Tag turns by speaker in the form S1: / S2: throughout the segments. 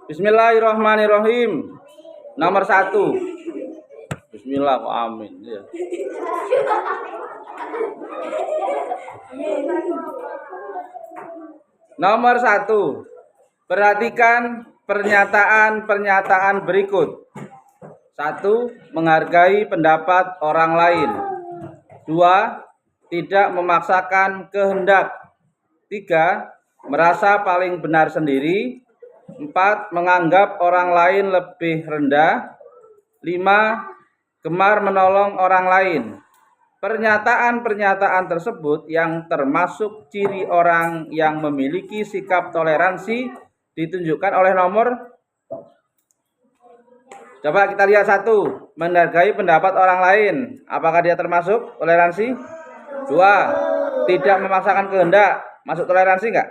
S1: Bismillahirrahmanirrahim. Nomor 1. Bismillah, amin. Ya. Nomor 1. Perhatikan pernyataan-pernyataan berikut. 1. Menghargai pendapat orang lain. 2. Tidak memaksakan kehendak. 3. Merasa paling benar sendiri. 4. Menganggap orang lain lebih rendah. 5. Gemar menolong orang lain. Pernyataan-pernyataan tersebut yang termasuk ciri orang yang memiliki sikap toleransi ditunjukkan oleh nomor. Coba kita lihat 1. Menghargai pendapat orang lain. Apakah dia termasuk toleransi? 2. Tidak memaksakan kehendak. Masuk toleransi enggak?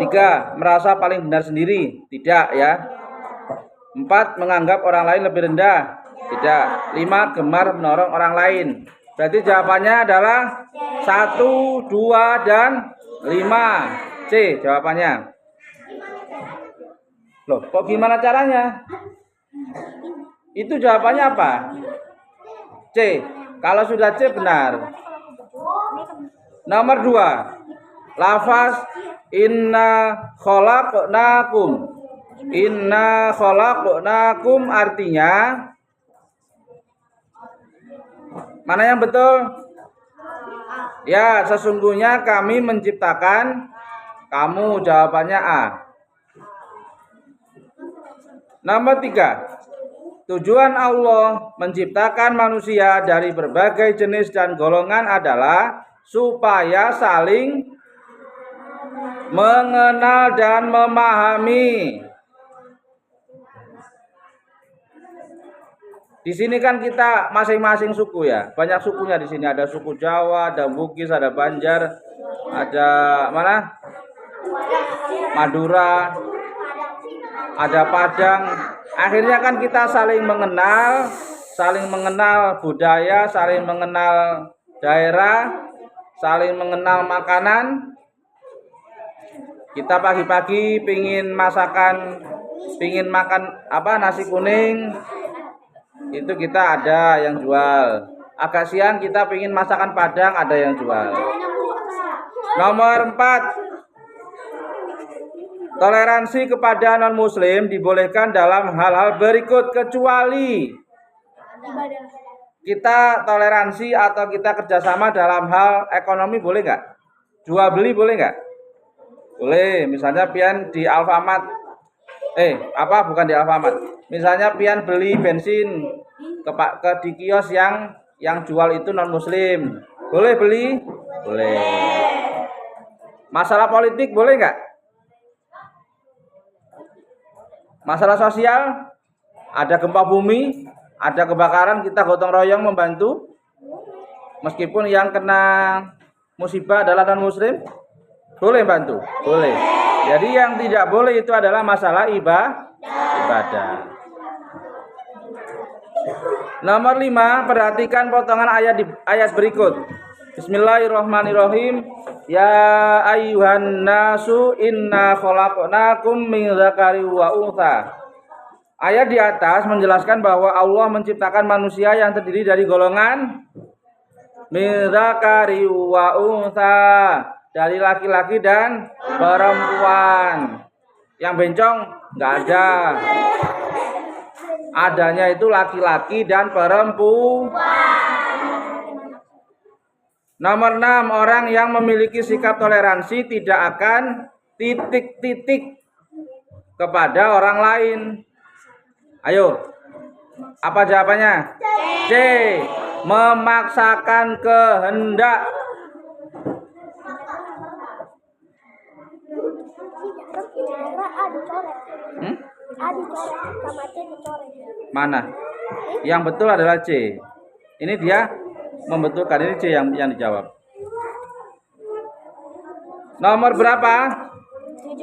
S1: 3. Merasa paling benar sendiri. Tidak ya. 4. Menganggap orang lain lebih rendah. Tidak. 5. Gemar menolong orang lain. Berarti jawabannya adalah 1, 2, dan 5. C jawabannya. Loh, kok gimana caranya? Itu jawabannya apa? C. Kalau sudah C benar. Nomor 2. Lafaz inna khalaqnakum. Inna khalaqnakum artinya mana yang betul? Ya, sesungguhnya kami menciptakan kamu. Jawabannya A. Nomor 3. Tujuan Allah menciptakan manusia dari berbagai jenis dan golongan adalah supaya saling mengenal dan memahami. Di sini kan kita masing-masing suku ya, banyak sukunya di sini. Ada suku Jawa, ada Bugis, ada Banjar, ada mana? Madura, ada Padang. Akhirnya kan kita saling mengenal budaya, saling mengenal daerah, saling mengenal makanan. Kita pagi-pagi pingin makan nasi kuning. Itu kita ada yang jual. Agak siang kita pingin masakan Padang, ada yang jual. Nomor 4. Toleransi kepada non-muslim dibolehkan dalam hal-hal berikut kecuali kita toleransi atau kita kerjasama dalam hal ekonomi, boleh nggak? Jual beli boleh nggak? Boleh. Misalnya pian di Alfamart. Bukan di Alfamart. Misalnya pian beli bensin ke di kios yang jual itu non muslim. Boleh beli? Boleh. Masalah politik boleh nggak? Masalah sosial, ada gempa bumi, ada kebakaran, kita gotong royong membantu. Meskipun yang kena musibah adalah non muslim, boleh bantu? Boleh. Jadi yang tidak boleh itu adalah masalah ibadah. Nomor 5, perhatikan potongan ayat berikut. Bismillahirrahmanirrahim. Ya ayyuhan nasu inna khalaqnakum min dzakari wa untha. Ayat di atas menjelaskan bahwa Allah menciptakan manusia yang terdiri dari golongan min dzakari wa untha, dari laki-laki dan perempuan. Yang bencong nggak ada. Adanya itu laki-laki dan perempuan. Nomor 6, orang yang memiliki sikap toleransi tidak akan titik-titik kepada orang lain. Ayo, apa jawabannya? C. Memaksakan kehendak. Mana? Yang betul adalah C. Ini dia membetulkan, ini C yang dijawab. Nomor berapa?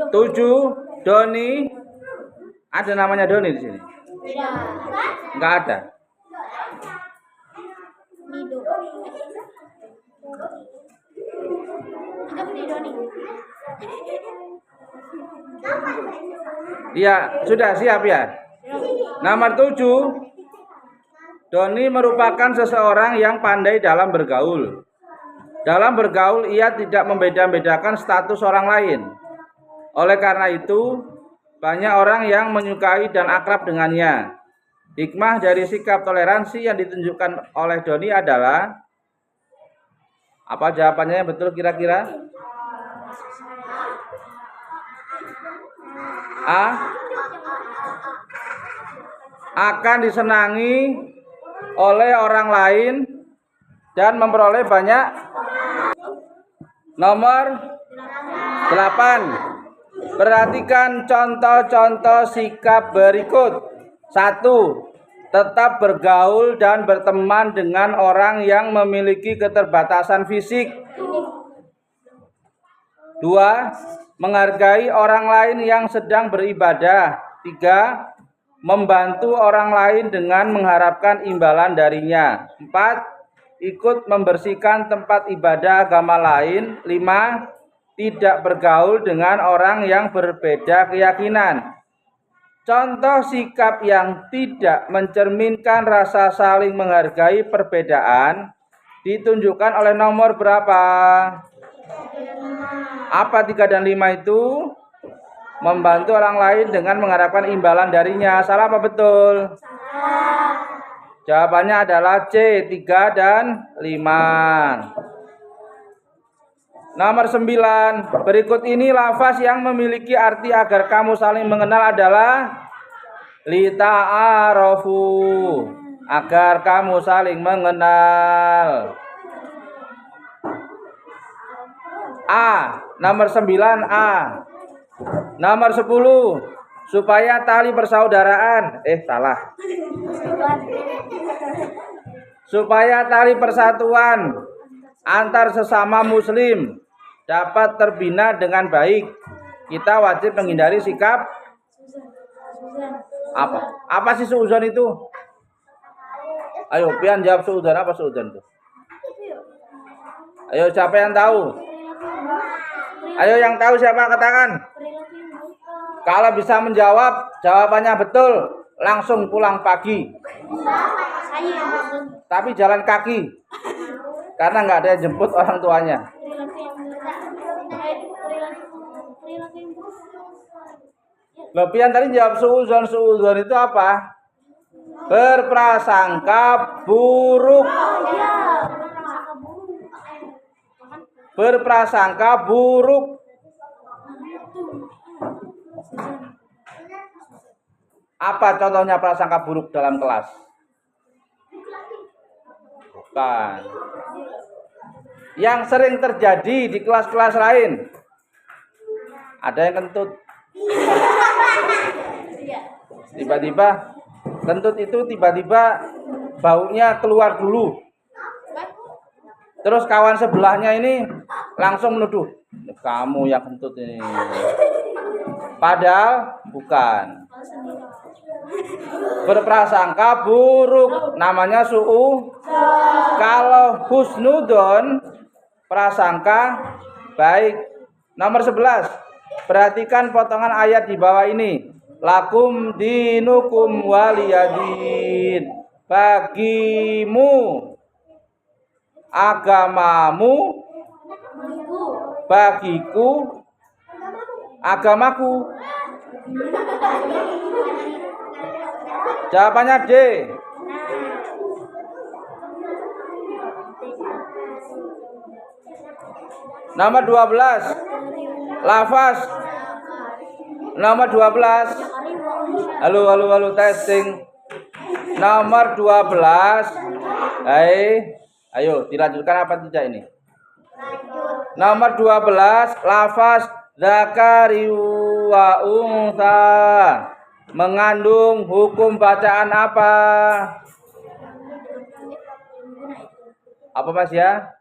S1: 7. Doni. Ada namanya Doni di sini? Enggak ada. Iya, sudah siap ya. Nomor 7, Doni merupakan seseorang yang pandai dalam bergaul. Dalam bergaul, ia tidak membeda-bedakan status orang lain. Oleh karena itu, banyak orang yang menyukai dan akrab dengannya. Hikmah dari sikap toleransi yang ditunjukkan oleh Doni adalah, apa jawabannya yang betul kira-kira? A. Akan disenangi oleh orang lain dan memperoleh banyak. Nomor 8. Perhatikan contoh-contoh sikap berikut. 1. Tetap bergaul dan berteman dengan orang yang memiliki keterbatasan fisik. 2. Menghargai orang lain yang sedang beribadah. 3. Membantu orang lain dengan mengharapkan imbalan darinya. 4. Ikut membersihkan tempat ibadah agama lain. 5. Tidak bergaul dengan orang yang berbeda keyakinan. Contoh sikap yang tidak mencerminkan rasa saling menghargai perbedaan ditunjukkan oleh nomor berapa? Apa 3 dan 5 itu? Membantu orang lain dengan mengharapkan imbalan darinya. Salah apa betul? Jawabannya adalah C, 3 dan 5. Nomor 9. Berikut ini lafaz yang memiliki arti agar kamu saling mengenal adalah lita'arofu, agar kamu saling mengenal. A. Nomor 9 A. Nomor 10. Supaya tali persaudaraan. Salah. Supaya tali persatuan antar sesama muslim dapat terbina dengan baik, kita wajib menghindari sikap apa sih suudzon itu? Ayo, pian jawab suudzon. Apa suudzon itu? Ayo, siapa yang tahu? Ayo, yang tahu siapa angkat tangan? Kalau bisa menjawab, jawabannya betul, langsung pulang pagi. Tapi jalan kaki, karena nggak ada yang jemput orang tuanya. Lebihan tadi jawab suudzon. Suudzon itu apa? Berprasangka buruk. Berprasangka buruk. Apa contohnya prasangka buruk dalam kelas? Bukan. Yang sering terjadi di kelas-kelas lain. Ada yang kentut. Tiba-tiba kentut itu tiba-tiba baunya keluar dulu. Terus kawan sebelahnya ini langsung menuduh, kamu yang kentut ini. Padahal bukan. Berprasangka buruk, namanya su'u. Kalau husnudon, prasangka baik. Nomor 11. Perhatikan potongan ayat di bawah ini. Lakum dinukum waliyadin. Bagimu agamamu, bagiku agamaku. Jawabannya D. Nomor 12. Lafaz. Nomor 12. Halo testing. Nomor 12. Ayo dilanjutkan apa tidak ini? Nomor 12. Lafaz zakari wa unsa mengandung hukum bacaan apa? Apa Mas ya?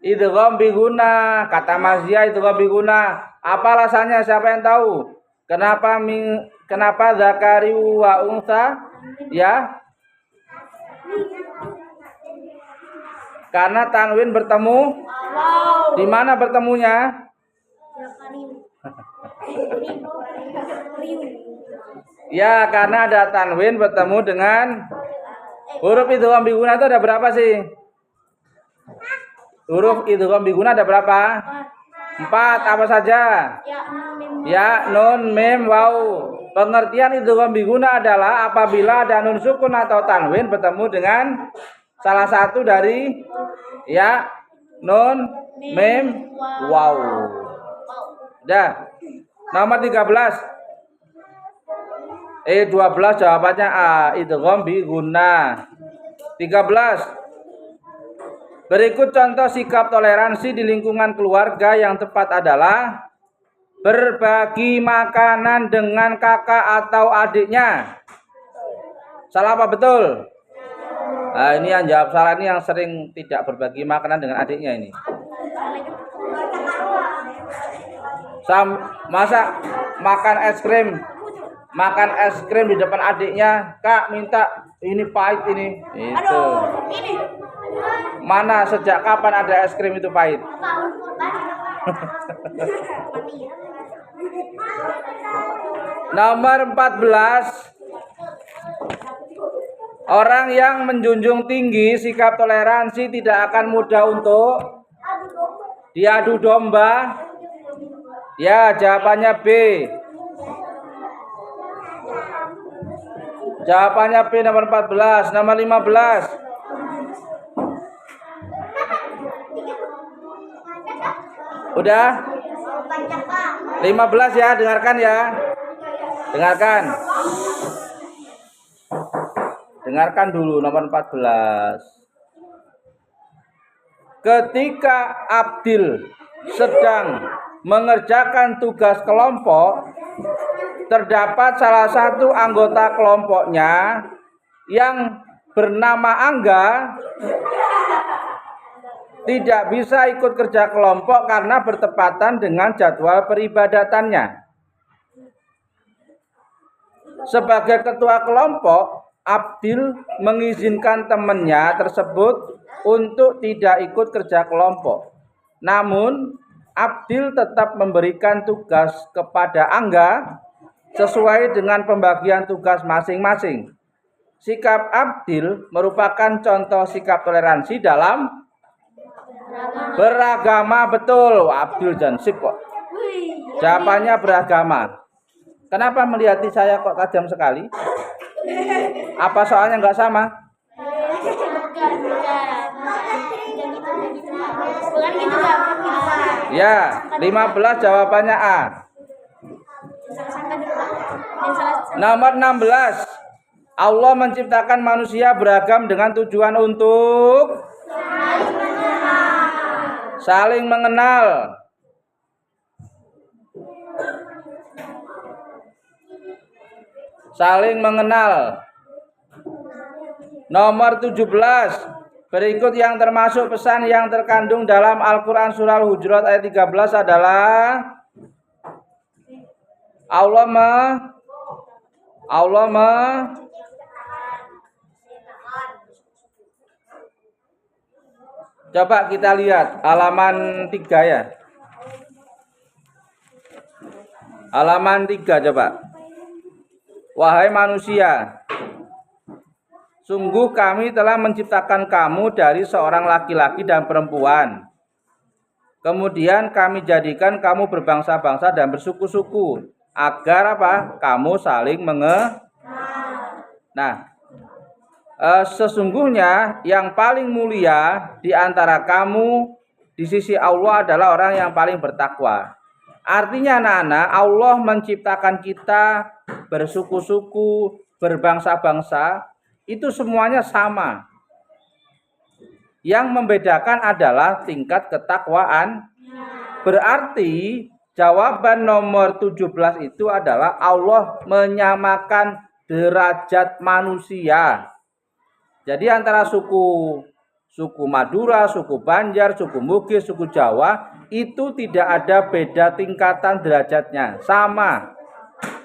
S1: Idgham biguna, kata Mas ya idgham biguna. Apa alasannya? Siapa yang tahu? Kenapa zakari wa unsa? Ya? Karena tanwin bertemu. Di mana bertemunya? Ya, karena ada tanwin bertemu dengan huruf idgham biguna itu ada berapa sih? Huruf idgham biguna ada berapa? 4. Apa saja? Ya, nun, mim, waw. Pengertian idgham biguna adalah apabila ada nun sukun atau tanwin bertemu dengan salah satu dari ya, nun, mim, waw. Udah. Nomor 13. 12 jawabannya A, idgham biguna. 13. Berikut contoh sikap toleransi di lingkungan keluarga yang tepat adalah berbagi makanan dengan kakak atau adiknya. Salah apa betul? Nah, ini yang jawab salah ini yang sering tidak berbagi makanan dengan adiknya ini. Masa makan es krim di depan adiknya, Kak minta ini pahit ini. Itu. Mana sejak kapan ada es krim itu pahit? Nomor 14. Orang yang menjunjung tinggi sikap toleransi tidak akan mudah untuk diadu domba. Ya, jawabannya B. Jawabannya B nomor 14. Nomor 15. Udah? 15 ya, dengarkan ya. Dengarkan. Dengarkan dulu nomor 14. Ketika Abdil sedang mengerjakan tugas kelompok, terdapat salah satu anggota kelompoknya yang bernama Angga tidak bisa ikut kerja kelompok karena bertepatan dengan jadwal peribadatannya. Sebagai ketua kelompok, Abdil mengizinkan temannya tersebut untuk tidak ikut kerja kelompok. Namun, Abdil tetap memberikan tugas kepada Angga sesuai dengan pembagian tugas masing-masing. Sikap Abdil merupakan contoh sikap toleransi dalam beragama. Betul, Abdul Jansip kok. Jawabannya beragama. Kenapa melihati saya kok tajam sekali? Apa soalnya nggak sama? Ya, 15 jawabannya A. Nomor 16. Allah menciptakan manusia beragam dengan tujuan untuk saling mengenal. Saling mengenal. Nomor 17. Berikut yang termasuk pesan yang terkandung dalam Al-Quran surah Al-Hujurat ayat 13 adalah coba kita lihat halaman 3 ya. Halaman 3 coba. Wahai manusia, sungguh kami telah menciptakan kamu dari seorang laki-laki dan perempuan. Kemudian kami jadikan kamu berbangsa-bangsa dan bersuku-suku. Agar apa? Kamu saling mengenal. Nah, sesungguhnya yang paling mulia di antara kamu di sisi Allah adalah orang yang paling bertakwa. Artinya anak-anak, Allah menciptakan kita bersuku-suku, berbangsa-bangsa, itu semuanya sama. Yang membedakan adalah tingkat ketakwaan. Berarti jawaban nomor 17 itu adalah Allah menyamakan derajat manusia. Jadi antara suku Madura, suku Banjar, suku Bugis, suku Jawa itu tidak ada beda tingkatan derajatnya, sama.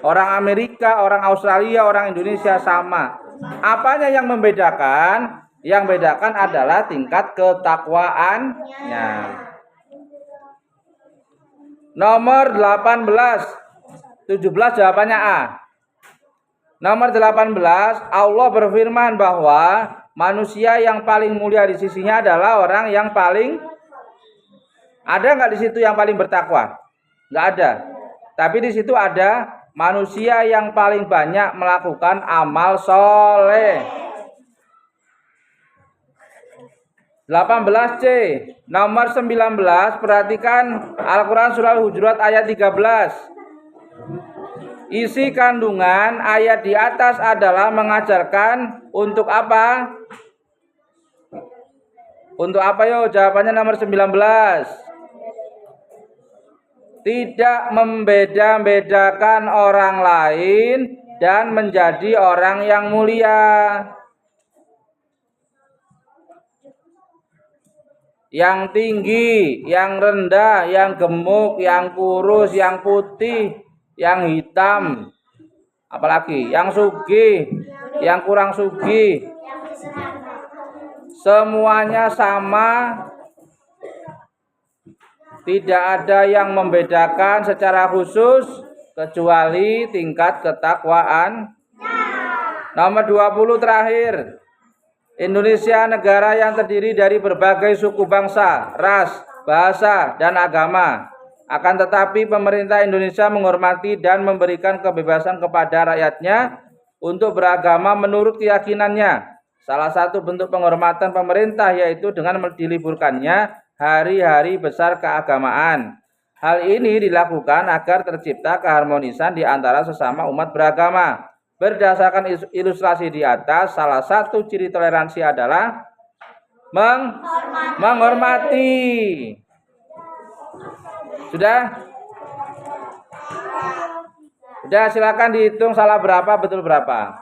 S1: Orang Amerika, orang Australia, orang Indonesia sama. Apanya yang membedakan? Yang membedakan adalah tingkat ketakwaannya. Nomor 18. 17 jawabannya A. Nomor 18, Allah berfirman bahwa manusia yang paling mulia di sisinya adalah orang yang paling, ada nggak di situ yang paling bertakwa? Nggak ada. Tapi di situ ada manusia yang paling banyak melakukan amal soleh. 18C, nomor 19, perhatikan Al-Quran surah Al-Hujurat ayat 13. Isi kandungan ayat di atas adalah mengajarkan untuk apa? Untuk apa yo? Jawabannya nomor 19. Tidak membeda-bedakan orang lain dan menjadi orang yang mulia. Yang tinggi, yang rendah, yang gemuk, yang kurus, yang putih, yang hitam, apalagi yang sugih, yang kurang sugih, semuanya sama, tidak ada yang membedakan secara khusus kecuali tingkat ketakwaan. Nomor 20 terakhir, Indonesia negara yang terdiri dari berbagai suku bangsa, ras, bahasa, dan agama. Akan tetapi pemerintah Indonesia menghormati dan memberikan kebebasan kepada rakyatnya untuk beragama menurut keyakinannya. Salah satu bentuk penghormatan pemerintah yaitu dengan diliburkannya hari-hari besar keagamaan. Hal ini dilakukan agar tercipta keharmonisan di antara sesama umat beragama. Berdasarkan ilustrasi di atas, salah satu ciri toleransi adalah menghormati. Sudah? Sudah, silakan dihitung salah berapa, betul berapa.